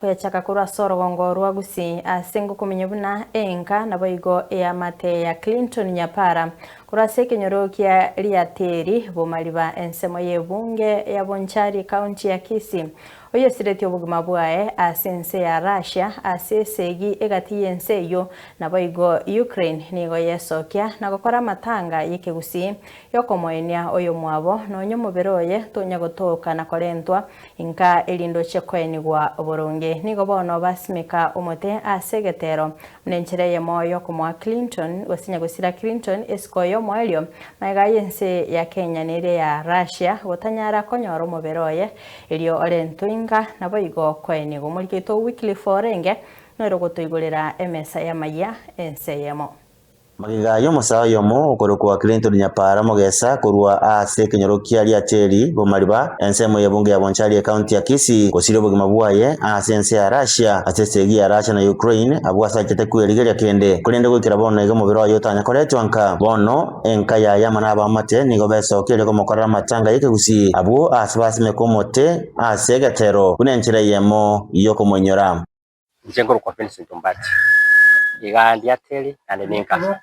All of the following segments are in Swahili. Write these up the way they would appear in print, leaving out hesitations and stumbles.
Kwechaka kurwa sorogongo rwa gusi asengo kumenyebuna enka na boigo ya mate ya Clinton Nyapara kurwa sekenyoro kia liateri bomaliba ensemo yebunge ya Bonchari County ya Kisii oyo sireti obugima bwae asense ya Russia asesegi egati yenseyo na boigo Ukraine nigo yesokia na gukora matanga yekegusi yokomoenia oyo mwabo nonyo muberoye tonya gotoka na korentwa inka elindo chekwenigwa oboronge nigo bono basimika omote asegetero mnenchereye moyo komwa Clinton wasinya gusira Clinton eskoyo moelio maiga yense ya Kenya nire ya Russia gotanyara konyoro muberoye elio orento inga na boigo kwenigo muliketo weekly forenge nero gotoigorera emesa ya maya enseyemo Magiga yo musao yomo okorokwa Clinton Nyapara mogesa kurwa ase kenyorokia liateri bomaliba ensemo yebunge ya Bonchari County ya Kisii kosire bugima bwaye asense ya Russia asesegi ya Russia na Ukraine abwasa chete kweligeria kende kulende gukira bono ego mubiro yotanya koretwa nka bono enka ya yamana abamate nigo besokere ko mokorera matanga yekegusi abo asibasime komote asegetero kunenchire yemo yoko monyora Njengo kwa Vincent Mbati igandi ateli ande ninka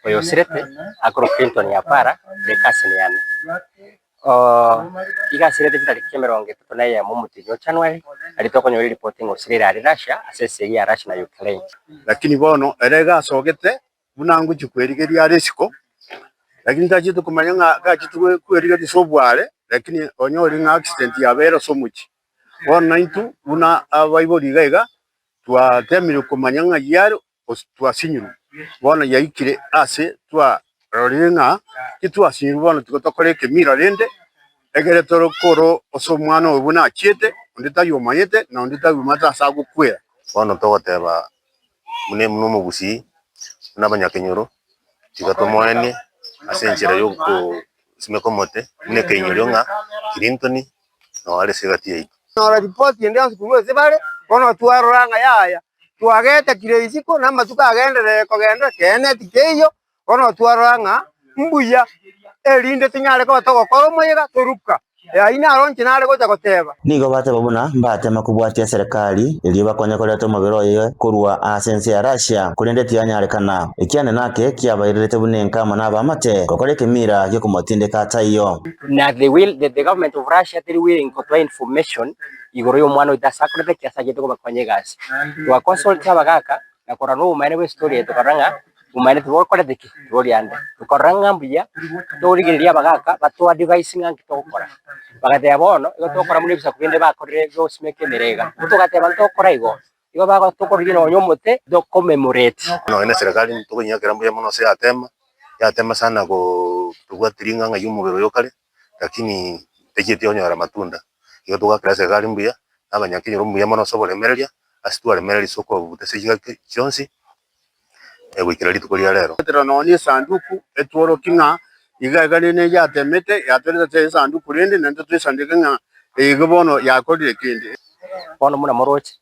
oyo sirete akoro Clinton Nyapara lekasene yane iga sirete kitali kemeronge tunaye mu mutinyo January alitoko nyo reporting osirira ari Russia asese ya Russia na Ukraine lakini bono erega sogete bunangu chikwerigeria resiko lakini tachitu kumanyanga gachitu kwerigeria sobwale lakini onyori nga accident yabera somuchi bono naitu buna abaibori gaiga twa temire kumanyanga yaro twasinyiru bona yaikire ase twa roringa kitwa sinyiru bona tukotokoreke mira rende egere torokoro osomwana obuna chiete ndita yomayete na ndita yumata sagukwera bona togoteba mune mu busi n'abanyakenyoro tigatomoene asenjera yo ko simekomote mune kenyoro nga Clinton no ale segati yi no report yendansi kumwe sebale bona twaranga yaya twagete kireisiko namba tukagendere kogenda kene tikeyo ono twaranga mbuya elinde tinyale ko togokora moyega turuka ya ina aronchi nale gocha goteba nigo bate babuna mbate makubwatia serikali ili bakonya koleto mabiro ye kurwa asense ya Russia kulende tianyale kana ikiane nake kiabairete bunenka mana bamate kokoreke mira yo kumotinde kata iyo na the government of Russia they willing to information igoro mwana itasakurete kiasaje to bakonyegasi wa consult abagaka na korano umane we story to karanga umane to kora deki tori ande to karanga mbuya to rigiria abagaka batwa device nganki to kora bagate abono igo to kora muri bisa kugende bakorere go smeke merega to gate banto kora igo bago to korire no nyomote do commemorate no ene serikali to kunyakira mbuya mono se yatema sana go tugwatiringa nga yumubero yokale lakini tekete onyora matunda iyo tugakira serikali mbuya abanyakinyoro mbuya mono soboremereria asitware mereri soko butese chonsi wikira litukuri lero tero noni sanduku etworo kinga igagane ne yatemete yatwereza sanduku rende nando twisandika nga igobono yakorire kindi bono muna morochi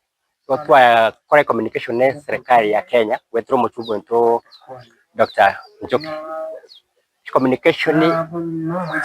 twa kore communication ne serikali ya Kenya wetro muchugo ntro Dr. Njoki communication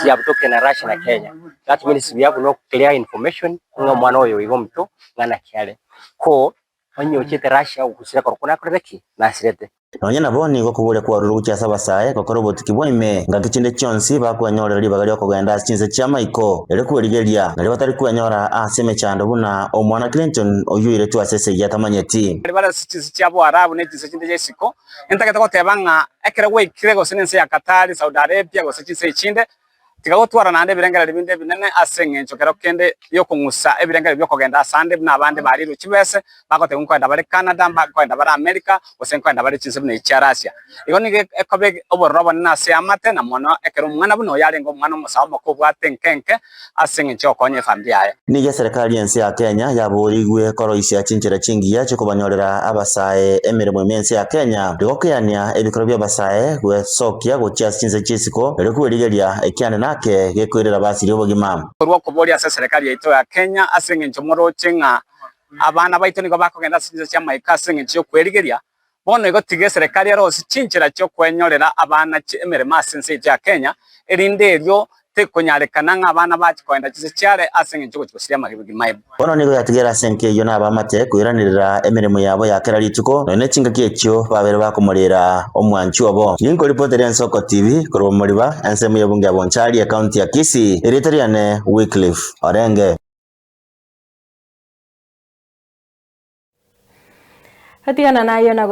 ya butoke na Russia na Kenya that means we have no clear information ngo mwana oyo igo mto ngana kyale ko onyo chete Russia ukusira korokona koreki na sirete nonye naboni go kubule kwa rurucha sabasaye kokoro botiki bwime ngakichinde chonsi bakwanyorera libagali okogenda chinze chama iko ele kuligeria nali batari kwanyora aseme chando buna omwana Clinton oyuire tu asese yatamanyeti bala chinze chabo arabu ne chinze chinde jesiko entakata kotebanga ekere we kirego senense ya Qatar Saudi Arabia go chinze chinde tigagotwara nande birengera binde binene asenge nchokero kende yo kungusa ebirengera byo kogenda asande n'abandi bari rukibese bakote nkwenda bari Canada bakwenda bari America osenkwenda bari chinse bune Russia igo nige ekobe oborobo nase amate na mono ekero mwana buno yali ngo mwana musawo makobwa tenkenke asenge nchokonye familia ya nige serikali yense ya Kenya yaborigwe koroisia chinchira chingiya cyo kubanyorera abasaye emirimo mense ya Kenya rigokuyania ebikoro by'abasaye gwe sokia gocha chinse chisiko rikuligeria ekiane nake gekwirira basiri obogima rwo kuboria serikali yaito ya Kenya asenge nchomoro chenga abana baito nigo bakogenda chinse chama ikasenge ncho kwerigeria bono igo tige serikali yaro chinchira cyo kwenyorera abana emirimo asense ya Kenya erinde ryo tekunyarekana ng'abana bachikwenda chise chiare ase eng'encho gochikosiria amagegi maibu. Bono nigo yatigera senke iyo nabamate kwiranirira emirimo yabo yakera rituko none chingaki ekyo babere bakomorera omwanchu obo. Ninko reporter ya Nsoko TV korwa Moriba ensemo yebunge ya Bonchari account ya Kisii eritariane Wycliffe Orenge. Hatigana nayo na